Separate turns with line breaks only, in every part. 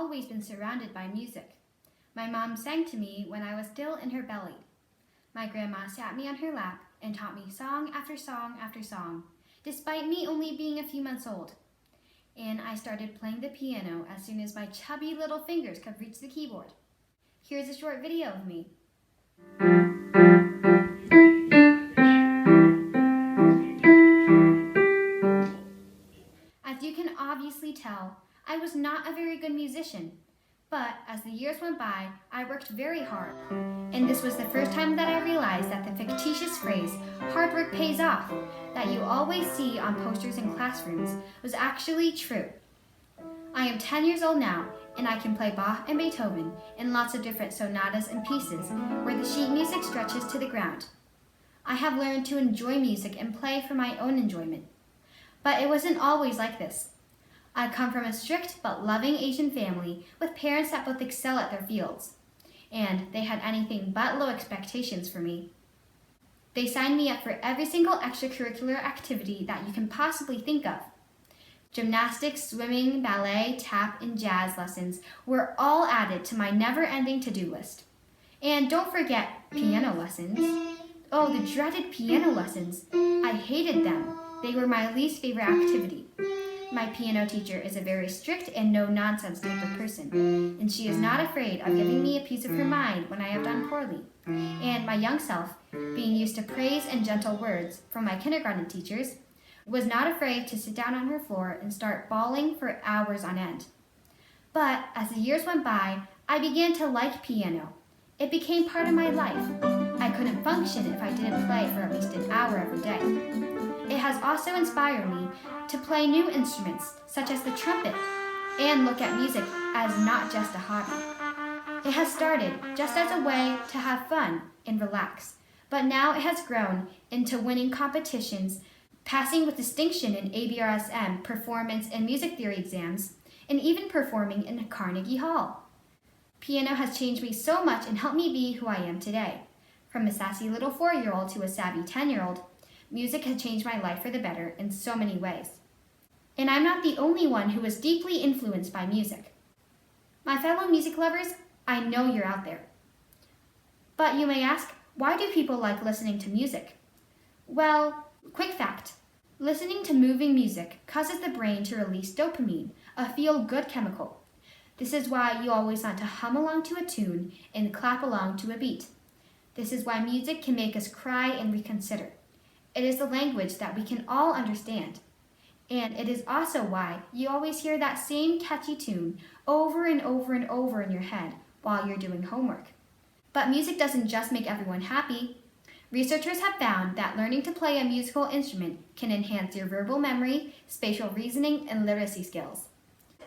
always been surrounded by music. My mom sang to me when I was still in her belly. My grandma sat me on her lap and taught me song after song after song, despite me only being a few months old. And I started playing the piano as soon as my chubby little fingers could reach the keyboard. Here's a short video of me. As you can obviously tell, I was not a very good musician, but as the years went by, I worked very hard. And this was the first time that I realized that the fictitious phrase, hard work pays off, that you always see on posters in classrooms was actually true. I am 10 years old now, and I can play Bach and Beethoven and lots of different sonatas and pieces where the sheet music stretches to the ground. I have learned to enjoy music and play for my own enjoyment. But it wasn't always like this. I come from a strict but loving Asian family with parents that both excel at their fields, and they had anything but low expectations for me. They signed me up for every single extracurricular activity that you can possibly think of. Gymnastics, swimming, ballet, tap, and jazz lessons were all added to my never-ending to-do list. And don't forget piano lessons. Oh, the dreaded piano lessons. I hated them. They were my least favorite activity. My piano teacher is a very strict and no-nonsense type of person, and she is not afraid of giving me a piece of her mind when I have done poorly. And my young self, being used to praise and gentle words from my kindergarten teachers, was not afraid to sit down on her floor and start bawling for hours on end. But as the years went by, I began to like piano. It became part of my life. I couldn't function if I didn't play for at least an hour every day. It has also inspired me to play new instruments, such as the trumpet, and look at music as not just a hobby. It has started just as a way to have fun and relax, but now it has grown into winning competitions, passing with distinction in ABRSM performance and music theory exams, and even performing in Carnegie Hall. Piano has changed me so much and helped me be who I am today. From a sassy little 4-year-old to a savvy 10-year-old, music has changed my life for the better in so many ways. And I'm not the only one who was deeply influenced by music. My fellow music lovers, I know you're out there. But you may ask, why do people like listening to music? Well, quick fact. Listening to moving music causes the brain to release dopamine, a feel-good chemical. This is why you always want to hum along to a tune and clap along to a beat. This is why music can make us cry and reconsider. It is the language that we can all understand. And it is also why you always hear that same catchy tune over and over and over in your head while you're doing homework. But music doesn't just make everyone happy. Researchers have found that learning to play a musical instrument can enhance your verbal memory, spatial reasoning, and literacy skills.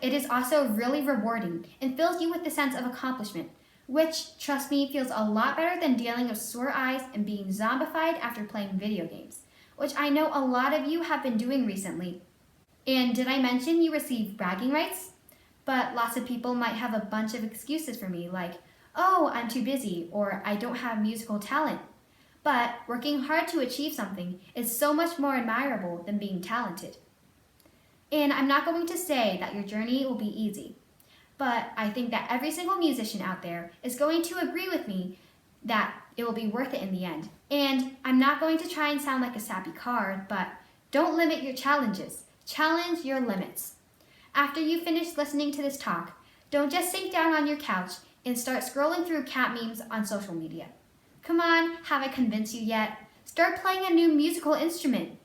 It is also really rewarding and fills you with a sense of accomplishment, which, trust me, feels a lot better than dealing with sore eyes and being zombified after playing video games, which I know a lot of you have been doing recently. And did I mention you receive bragging rights? But lots of people might have a bunch of excuses for me, like, oh, I'm too busy, or I don't have musical talent. But working hard to achieve something is so much more admirable than being talented. And I'm not going to say that your journey will be easy, but I think that every single musician out there is going to agree with me that it will be worth it in the end. And I'm not going to try and sound like a sappy card, but don't limit your challenges. Challenge your limits. After you finish listening to this talk, don't just sink down on your couch and start scrolling through cat memes on social media. Come on, have I convinced you yet? Start playing a new musical instrument.